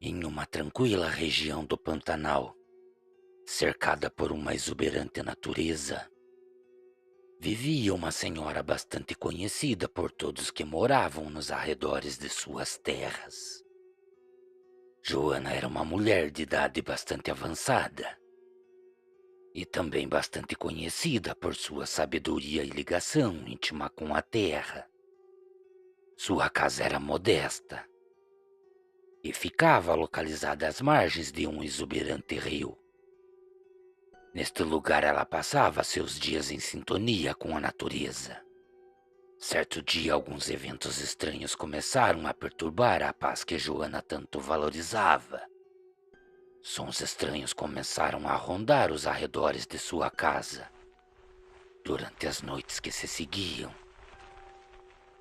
Em uma tranquila região do Pantanal, cercada por uma exuberante natureza, vivia uma senhora bastante conhecida por todos que moravam nos arredores de suas terras. Joana era uma mulher de idade bastante avançada e também bastante conhecida por sua sabedoria e ligação íntima com a terra. Sua casa era modesta e ficava localizada às margens de um exuberante rio. Neste lugar ela passava seus dias em sintonia com a natureza. Certo dia, alguns eventos estranhos começaram a perturbar a paz que Joana tanto valorizava. Sons estranhos começaram a rondar os arredores de sua casa durante as noites que se seguiam.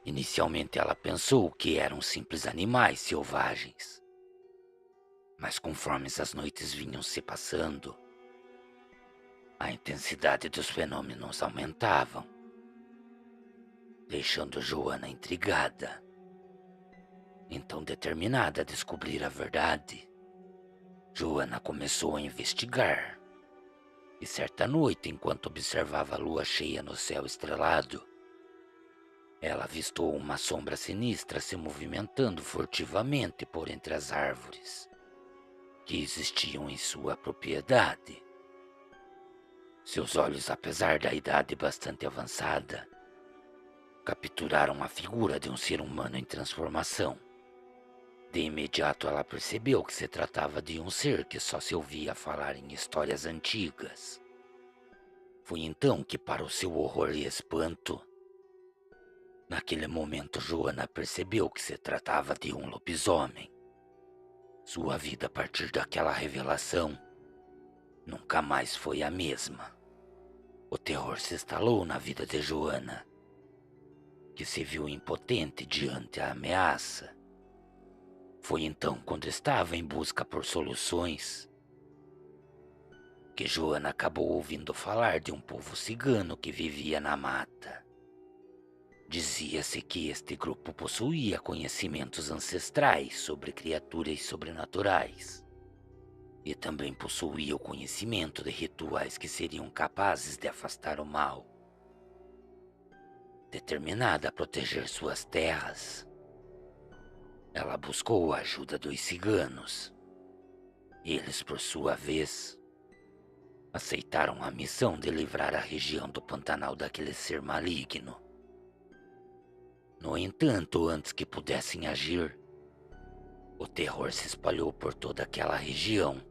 Inicialmente ela pensou que eram simples animais selvagens, mas conforme as noites vinham se passando, a intensidade dos fenômenos aumentavam, deixando Joana intrigada. Então, determinada a descobrir a verdade, Joana começou a investigar. E certa noite, enquanto observava a lua cheia no céu estrelado, ela avistou uma sombra sinistra se movimentando furtivamente por entre as árvores que existiam em sua propriedade. Seus olhos, apesar da idade bastante avançada, capturaram a figura de um ser humano em transformação. De imediato ela percebeu que se tratava de um ser que só se ouvia falar em histórias antigas. Foi então que, para o seu horror e espanto, naquele momento Joana percebeu que se tratava de um lobisomem. Sua vida a partir daquela revelação nunca mais foi a mesma. O terror se instalou na vida de Joana, que se viu impotente diante a ameaça. Foi então, quando estava em busca por soluções, que Joana acabou ouvindo falar de um povo cigano que vivia na mata. Dizia-se que este grupo possuía conhecimentos ancestrais sobre criaturas sobrenaturais e também possuía o conhecimento de rituais que seriam capazes de afastar o mal. Determinada a proteger suas terras, ela buscou a ajuda dos ciganos. Eles, por sua vez, aceitaram a missão de livrar a região do Pantanal daquele ser maligno. No entanto, antes que pudessem agir, o terror se espalhou por toda aquela região,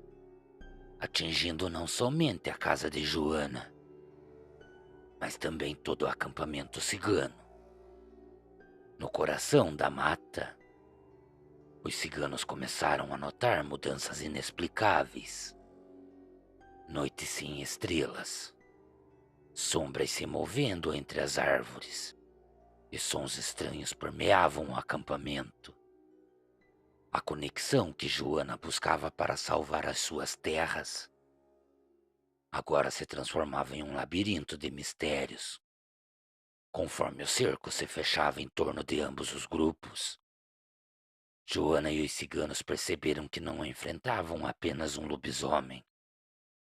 atingindo não somente a casa de Joana, mas também todo o acampamento cigano. No coração da mata, os ciganos começaram a notar mudanças inexplicáveis. Noites sem estrelas, sombras se movendo entre as árvores, e sons estranhos permeavam o acampamento. A conexão que Joana buscava para salvar as suas terras agora se transformava em um labirinto de mistérios. Conforme o cerco se fechava em torno de ambos os grupos, Joana e os ciganos perceberam que não enfrentavam apenas um lobisomem,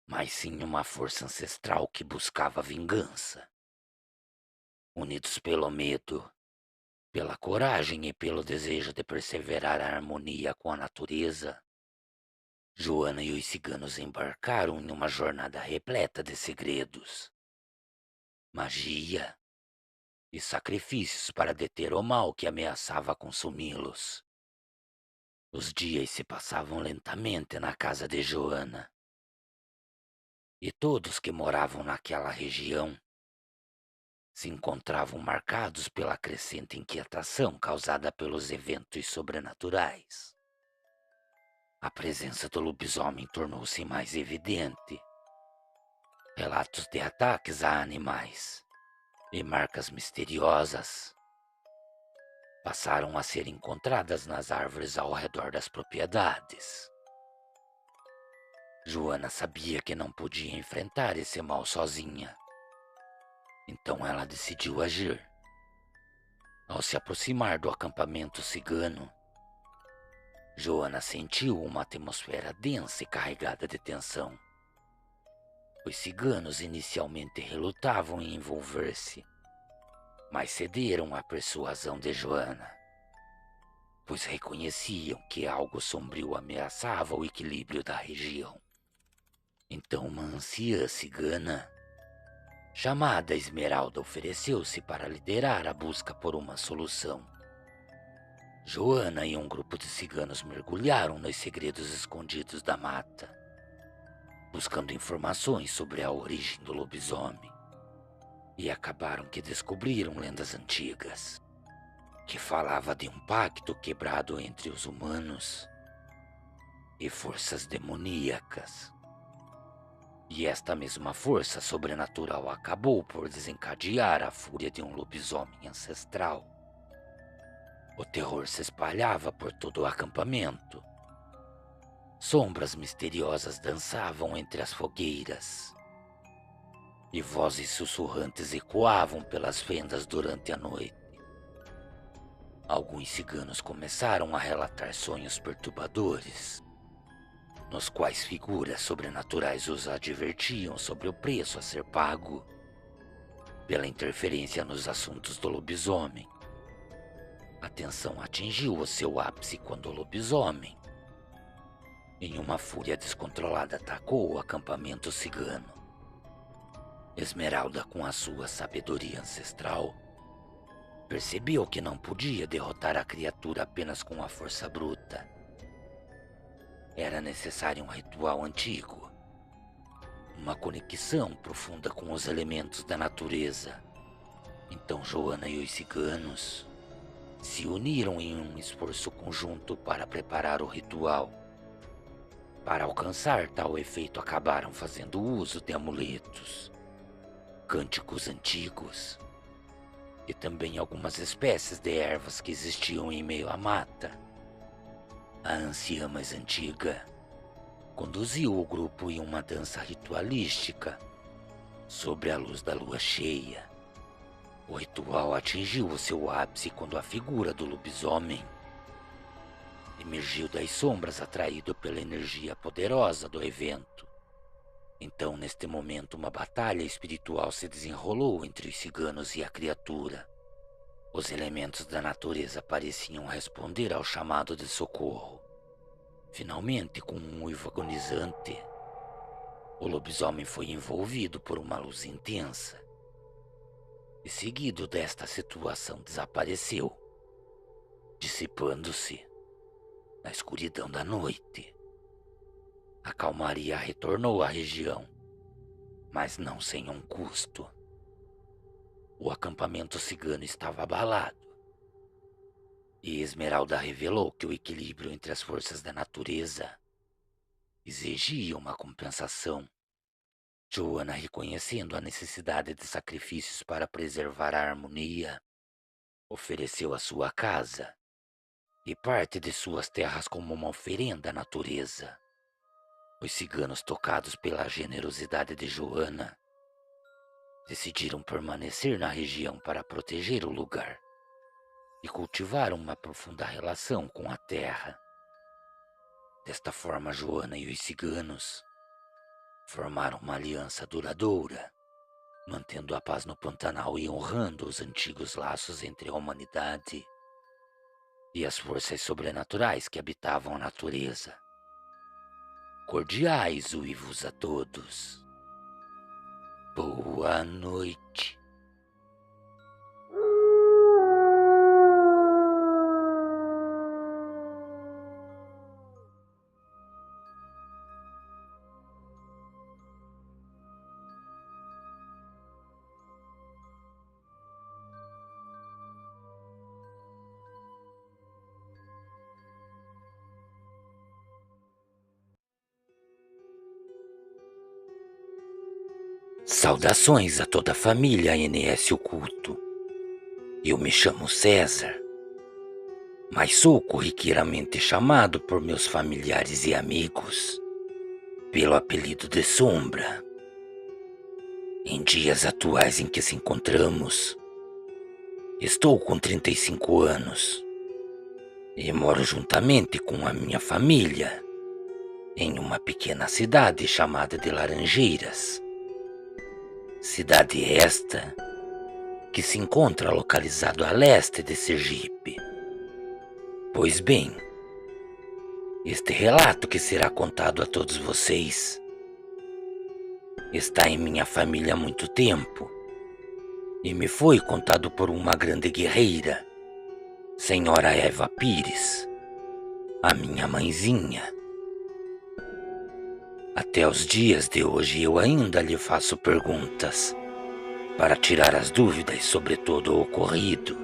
mas sim uma força ancestral que buscava vingança. Unidos pelo medo, pela coragem e pelo desejo de perseverar a harmonia com a natureza, Joana e os ciganos embarcaram em uma jornada repleta de segredos, magia e sacrifícios para deter o mal que ameaçava consumi-los. Os dias se passavam lentamente na casa de Joana, e todos que moravam naquela região se encontravam marcados pela crescente inquietação causada pelos eventos sobrenaturais. A presença do lobisomem tornou-se mais evidente. Relatos de ataques a animais e marcas misteriosas passaram a ser encontradas nas árvores ao redor das propriedades. Joana sabia que não podia enfrentar esse mal sozinha, então ela decidiu agir. Ao se aproximar do acampamento cigano, Joana sentiu uma atmosfera densa e carregada de tensão. Os ciganos inicialmente relutavam em envolver-se, mas cederam à persuasão de Joana, pois reconheciam que algo sombrio ameaçava o equilíbrio da região. Então uma anciã cigana, chamada Esmeralda, ofereceu-se para liderar a busca por uma solução. Joana e um grupo de ciganos mergulharam nos segredos escondidos da mata, buscando informações sobre a origem do lobisomem, e acabaram que descobriram lendas antigas, que falava de um pacto quebrado entre os humanos e forças demoníacas. E esta mesma força sobrenatural acabou por desencadear a fúria de um lobisomem ancestral. O terror se espalhava por todo o acampamento. Sombras misteriosas dançavam entre as fogueiras, e vozes sussurrantes ecoavam pelas fendas durante a noite. Alguns ciganos começaram a relatar sonhos perturbadores, nos quais figuras sobrenaturais os advertiam sobre o preço a ser pago pela interferência nos assuntos do lobisomem. A tensão atingiu o seu ápice quando o lobisomem, em uma fúria descontrolada, atacou o acampamento cigano. Esmeralda, com a sua sabedoria ancestral, percebeu que não podia derrotar a criatura apenas com a força bruta. Era necessário um ritual antigo, uma conexão profunda com os elementos da natureza. Então Joana e os ciganos se uniram em um esforço conjunto para preparar o ritual. Para alcançar tal efeito, acabaram fazendo uso de amuletos, cânticos antigos e também algumas espécies de ervas que existiam em meio à mata. A anciã mais antiga conduziu o grupo em uma dança ritualística sobre a luz da lua cheia. O ritual atingiu o seu ápice quando a figura do lobisomem emergiu das sombras, atraído pela energia poderosa do evento. Então, neste momento, uma batalha espiritual se desenrolou entre os ciganos e a criatura. Os elementos da natureza pareciam responder ao chamado de socorro. Finalmente, com um uivo agonizante, o lobisomem foi envolvido por uma luz intensa e, seguido desta situação, desapareceu, dissipando-se na escuridão da noite. A calmaria retornou à região, mas não sem um custo. O acampamento cigano estava abalado, e Esmeralda revelou que o equilíbrio entre as forças da natureza exigia uma compensação. Joana, reconhecendo a necessidade de sacrifícios para preservar a harmonia, ofereceu a sua casa e parte de suas terras como uma oferenda à natureza. Os ciganos, tocados pela generosidade de Joana, decidiram permanecer na região para proteger o lugar e cultivar uma profunda relação com a terra. Desta forma, Joana e os ciganos formaram uma aliança duradoura, mantendo a paz no Pantanal e honrando os antigos laços entre a humanidade e as forças sobrenaturais que habitavam a natureza. Cordiais uivos a todos. Boa noite. Saudações a toda a família NS Oculto. Eu me chamo César, mas sou corriqueiramente chamado por meus familiares e amigos pelo apelido de Sombra. Em dias atuais em que se encontramos, estou com 35 anos e moro juntamente com a minha família em uma pequena cidade chamada de Laranjeiras. Cidade esta que se encontra localizado a leste de Sergipe. Pois bem, este relato que será contado a todos vocês está em minha família há muito tempo e me foi contado por uma grande guerreira, Senhora Eva Pires, a minha mãezinha. Até os dias de hoje eu ainda lhe faço perguntas para tirar as dúvidas sobre todo o ocorrido.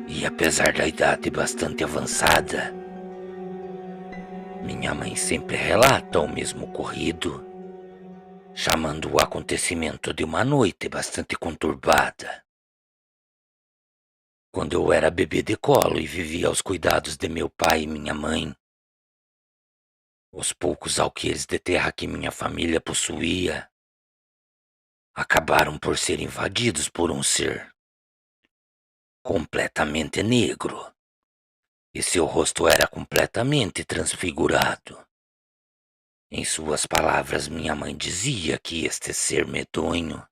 E apesar da idade bastante avançada, minha mãe sempre relata o mesmo ocorrido, chamando o acontecimento de uma noite bastante conturbada. Quando eu era bebê de colo e vivia aos cuidados de meu pai e minha mãe, os poucos alqueires de terra que minha família possuía acabaram por ser invadidos por um ser completamente negro, e seu rosto era completamente transfigurado. Em suas palavras, minha mãe dizia que este ser medonho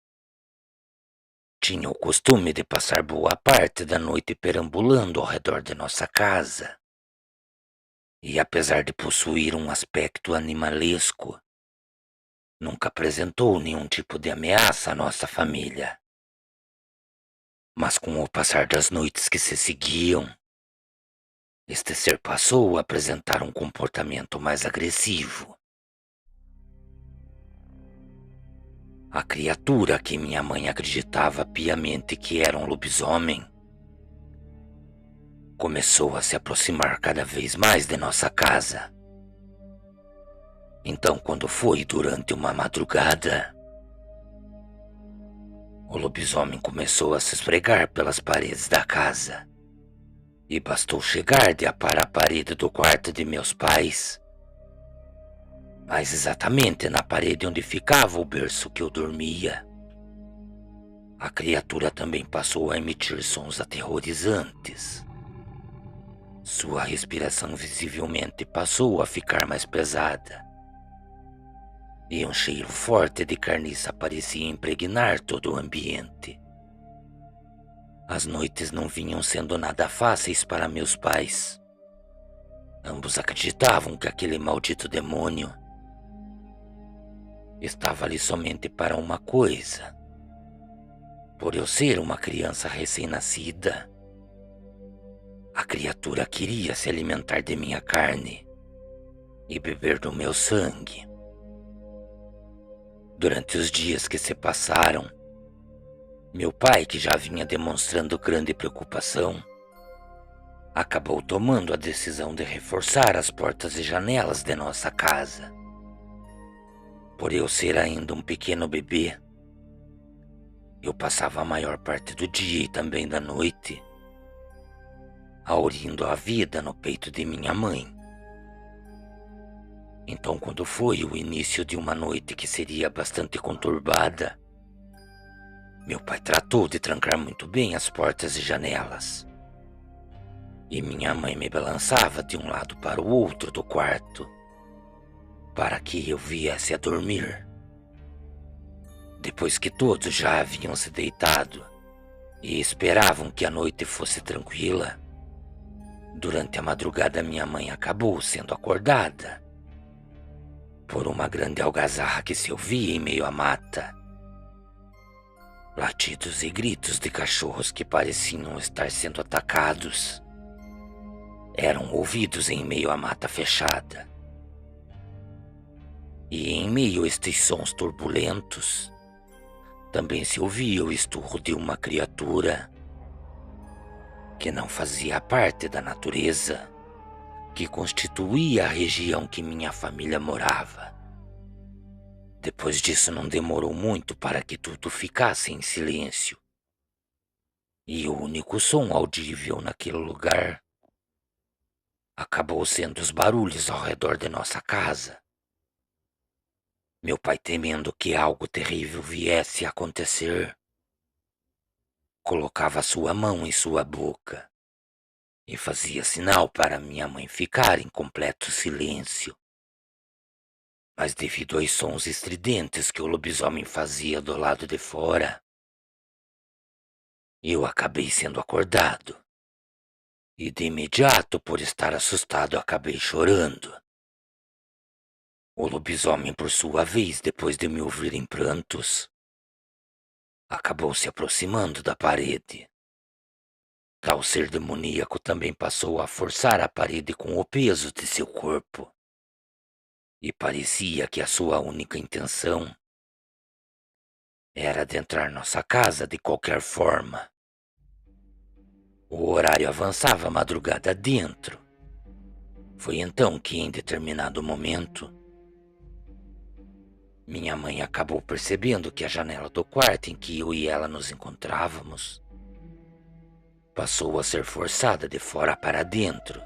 tinha o costume de passar boa parte da noite perambulando ao redor de nossa casa. E apesar de possuir um aspecto animalesco, nunca apresentou nenhum tipo de ameaça à nossa família. Mas com o passar das noites que se seguiam, este ser passou a apresentar um comportamento mais agressivo. A criatura que minha mãe acreditava piamente que era um lobisomem começou a se aproximar cada vez mais de nossa casa. Então, quando foi durante uma madrugada, o lobisomem começou a se esfregar pelas paredes da casa. E bastou chegar de aparar a parede do quarto de meus pais, mais exatamente na parede onde ficava o berço que eu dormia. A criatura também passou a emitir sons aterrorizantes. Sua respiração visivelmente passou a ficar mais pesada. E um cheiro forte de carniça parecia impregnar todo o ambiente. As noites não vinham sendo nada fáceis para meus pais. Ambos acreditavam que aquele maldito demônio estava ali somente para uma coisa. Por eu ser uma criança recém-nascida, a criatura queria se alimentar de minha carne e beber do meu sangue. Durante os dias que se passaram, meu pai, que já vinha demonstrando grande preocupação, acabou tomando a decisão de reforçar as portas e janelas de nossa casa. Por eu ser ainda um pequeno bebê, eu passava a maior parte do dia e também da noite aurindo a vida no peito de minha mãe. Então, quando foi o início de uma noite que seria bastante conturbada, meu pai tratou de trancar muito bem as portas e janelas. E minha mãe me balançava de um lado para o outro do quarto, para que eu viesse a dormir. Depois que todos já haviam se deitado e esperavam que a noite fosse tranquila, durante a madrugada minha mãe acabou sendo acordada por uma grande algazarra que se ouvia em meio à mata. Latidos e gritos de cachorros que pareciam estar sendo atacados eram ouvidos em meio à mata fechada. E em meio a estes sons turbulentos, também se ouvia o esturro de uma criatura que não fazia parte da natureza que constituía a região que minha família morava. Depois disso não demorou muito para que tudo ficasse em silêncio. E o único som audível naquele lugar acabou sendo os barulhos ao redor de nossa casa. Meu pai, temendo que algo terrível viesse a acontecer, colocava sua mão em sua boca e fazia sinal para minha mãe ficar em completo silêncio. Mas devido aos sons estridentes que o lobisomem fazia do lado de fora, eu acabei sendo acordado. E de imediato, por estar assustado, acabei chorando. O lobisomem, por sua vez, depois de me ouvir em prantos, acabou se aproximando da parede. Tal ser demoníaco também passou a forçar a parede com o peso de seu corpo. E parecia que a sua única intenção era adentrar nossa casa de qualquer forma. O horário avançava a madrugada dentro. Foi então que, em determinado momento, minha mãe acabou percebendo que a janela do quarto em que eu e ela nos encontrávamos passou a ser forçada de fora para dentro.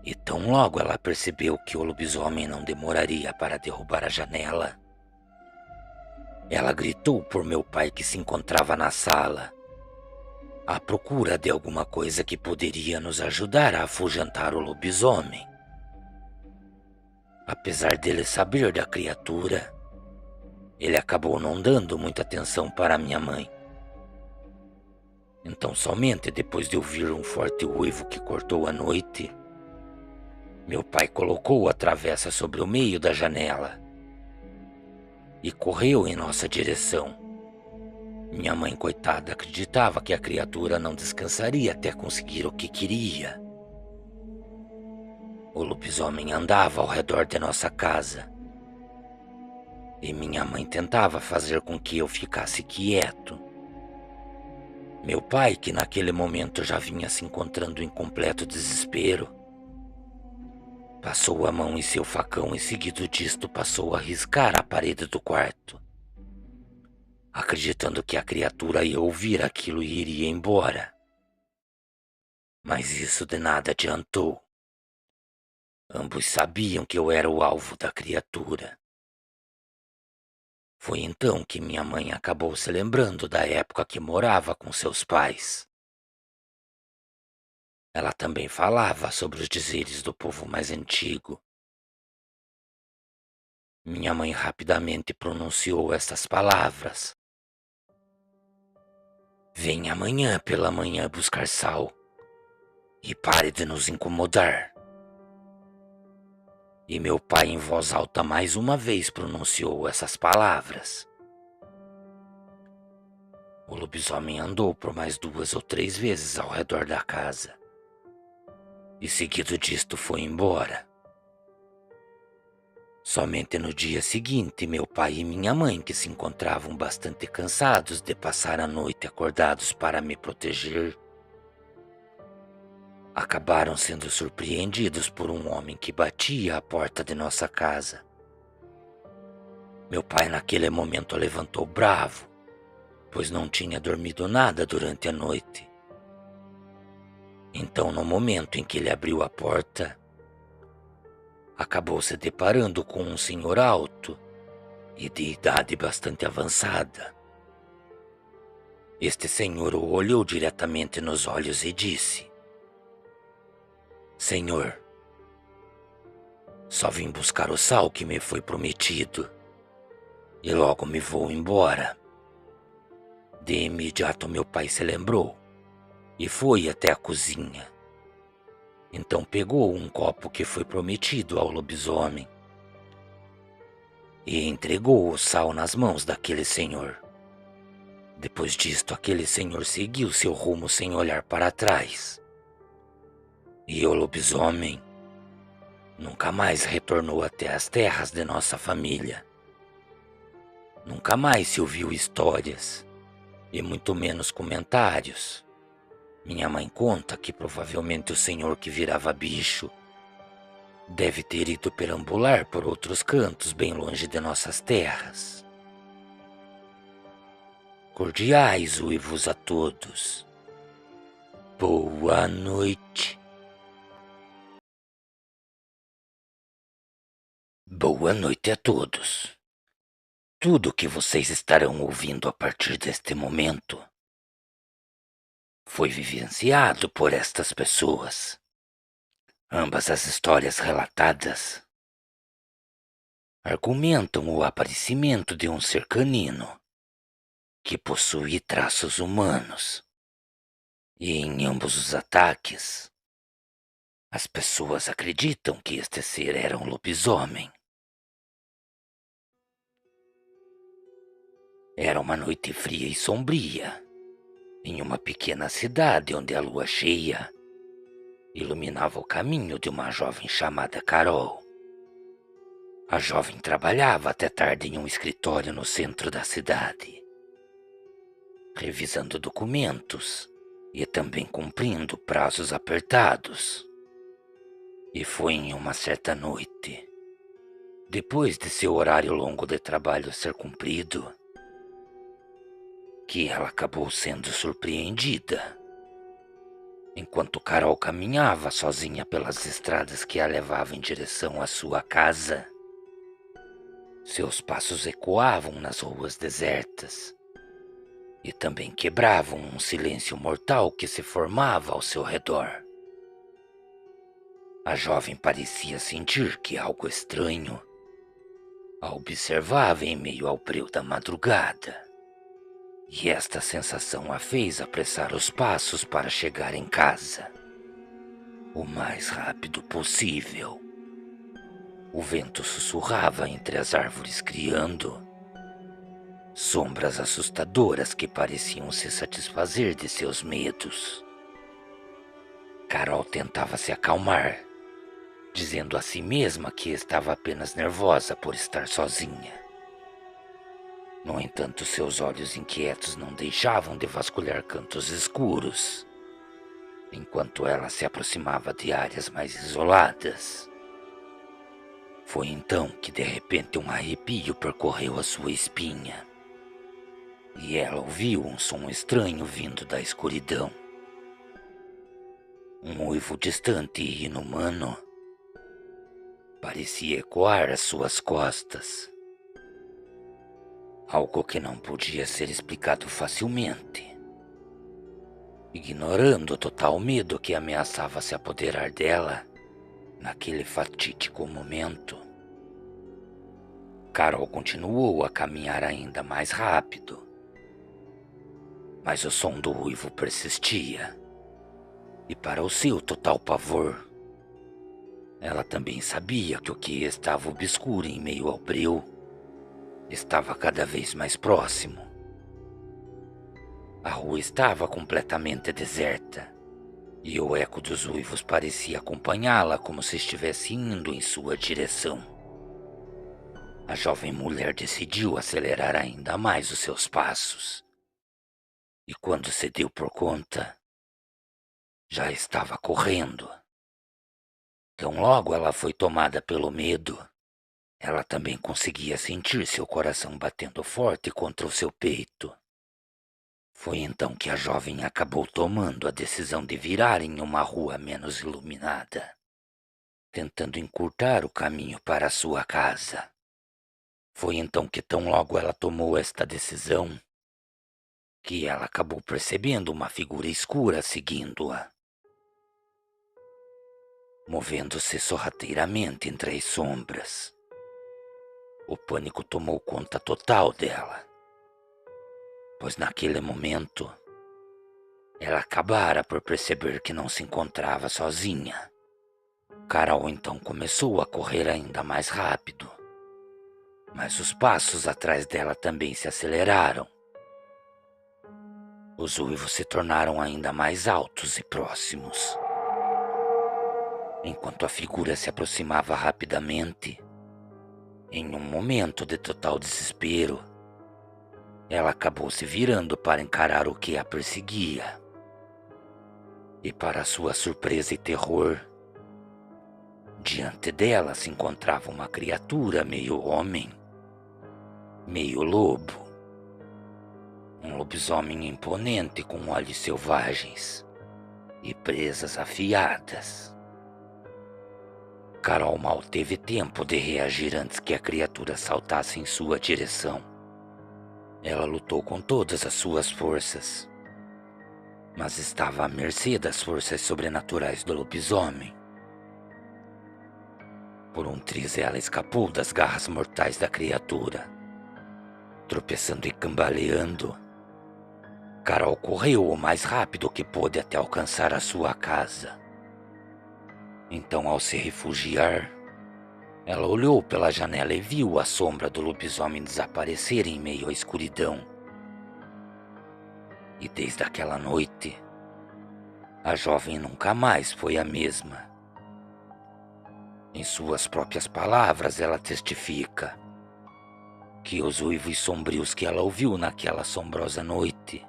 E tão logo ela percebeu que o lobisomem não demoraria para derrubar a janela, ela gritou por meu pai, que se encontrava na sala, à procura de alguma coisa que poderia nos ajudar a afugentar o lobisomem. Apesar dele saber da criatura, ele acabou não dando muita atenção para minha mãe. Então, somente depois de ouvir um forte uivo que cortou a noite, meu pai colocou a travessa sobre o meio da janela e correu em nossa direção. Minha mãe, coitada, acreditava que a criatura não descansaria até conseguir o que queria. O lobisomem andava ao redor de nossa casa e minha mãe tentava fazer com que eu ficasse quieto. Meu pai, que naquele momento já vinha se encontrando em completo desespero, passou a mão em seu facão e, seguido disto, passou a riscar a parede do quarto, acreditando que a criatura ia ouvir aquilo e iria embora. Mas isso de nada adiantou. Ambos sabiam que eu era o alvo da criatura. Foi então que minha mãe acabou se lembrando da época que morava com seus pais. Ela também falava sobre os dizeres do povo mais antigo. Minha mãe rapidamente pronunciou estas palavras: "Venha amanhã pela manhã buscar sal e pare de nos incomodar." E meu pai, em voz alta, mais uma vez pronunciou essas palavras. O lobisomem andou por mais 2 ou 3 vezes ao redor da casa e, seguido disto, foi embora. Somente no dia seguinte, meu pai e minha mãe, que se encontravam bastante cansados de passar a noite acordados para me proteger, acabaram sendo surpreendidos por um homem que batia à porta de nossa casa. Meu pai, naquele momento, levantou bravo, pois não tinha dormido nada durante a noite. Então, no momento em que ele abriu a porta, acabou se deparando com um senhor alto e de idade bastante avançada. Este senhor o olhou diretamente nos olhos e disse: "Senhor, só vim buscar o sal que me foi prometido e logo me vou embora." De imediato, meu pai se lembrou e foi até a cozinha. Então pegou um copo que foi prometido ao lobisomem e entregou o sal nas mãos daquele senhor. Depois disto, aquele senhor seguiu seu rumo sem olhar para trás. E o lobisomem nunca mais retornou até as terras de nossa família. Nunca mais se ouviu histórias, e muito menos comentários. Minha mãe conta que provavelmente o senhor que virava bicho deve ter ido perambular por outros cantos bem longe de nossas terras. Cordiais uivos a todos. Boa noite. Boa noite a todos. Tudo o que vocês estarão ouvindo a partir deste momento foi vivenciado por estas pessoas. Ambas as histórias relatadas argumentam o aparecimento de um ser canino que possui traços humanos. E em ambos os ataques, as pessoas acreditam que este ser era um lobisomem. Era uma noite fria e sombria, em uma pequena cidade onde a lua cheia iluminava o caminho de uma jovem chamada Carol. A jovem trabalhava até tarde em um escritório no centro da cidade, revisando documentos e também cumprindo prazos apertados. E foi em uma certa noite, depois de seu horário longo de trabalho ser cumprido, que ela acabou sendo surpreendida. Enquanto Carol caminhava sozinha pelas estradas que a levavam em direção à sua casa, seus passos ecoavam nas ruas desertas e também quebravam um silêncio mortal que se formava ao seu redor. A jovem parecia sentir que algo estranho a observava em meio ao breu da madrugada, e esta sensação a fez apressar os passos para chegar em casa o mais rápido possível. O vento sussurrava entre as árvores, criando sombras assustadoras que pareciam se satisfazer de seus medos. Carol tentava se acalmar, dizendo a si mesma que estava apenas nervosa por estar sozinha. No entanto, seus olhos inquietos não deixavam de vasculhar cantos escuros, enquanto ela se aproximava de áreas mais isoladas. Foi então que de repente um arrepio percorreu a sua espinha, e ela ouviu um som estranho vindo da escuridão. Um uivo distante e inumano parecia ecoar às suas costas. Algo que não podia ser explicado facilmente. Ignorando o total medo que ameaçava se apoderar dela naquele fatídico momento, Carol continuou a caminhar ainda mais rápido. Mas o som do uivo persistia, e para o seu total pavor, ela também sabia que o que estava obscuro em meio ao breu estava cada vez mais próximo. A rua estava completamente deserta, e o eco dos uivos parecia acompanhá-la como se estivesse indo em sua direção. A jovem mulher decidiu acelerar ainda mais os seus passos, e quando se deu por conta, já estava correndo. Tão logo ela foi tomada pelo medo, ela também conseguia sentir seu coração batendo forte contra o seu peito. Foi então que a jovem acabou tomando a decisão de virar em uma rua menos iluminada, tentando encurtar o caminho para a sua casa. Foi então que tão logo ela tomou esta decisão, que ela acabou percebendo uma figura escura seguindo-a, movendo-se sorrateiramente entre as sombras. O pânico tomou conta total dela, pois naquele momento ela acabara por perceber que não se encontrava sozinha. Carol então começou a correr ainda mais rápido, mas os passos atrás dela também se aceleraram. Os uivos se tornaram ainda mais altos e próximos. Enquanto a figura se aproximava rapidamente, em um momento de total desespero, ela acabou se virando para encarar o que a perseguia. E para sua surpresa e terror, diante dela se encontrava uma criatura meio homem, meio lobo. Um lobisomem imponente com olhos selvagens e presas afiadas. Carol mal teve tempo de reagir antes que a criatura saltasse em sua direção. Ela lutou com todas as suas forças, mas estava à mercê das forças sobrenaturais do lobisomem. Por um triz ela escapou das garras mortais da criatura. Tropeçando e cambaleando, Carol correu o mais rápido que pôde até alcançar a sua casa. Então, ao se refugiar, ela olhou pela janela e viu a sombra do lobisomem desaparecer em meio à escuridão. E desde aquela noite, a jovem nunca mais foi a mesma. Em suas próprias palavras, ela testifica que os uivos sombrios que ela ouviu naquela assombrosa noite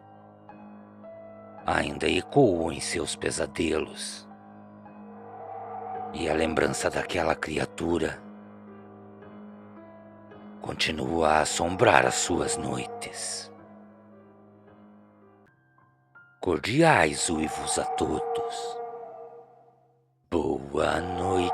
ainda ecoam em seus pesadelos. E a lembrança daquela criatura continua a assombrar as suas noites. Cordiais uivos a todos. Boa noite.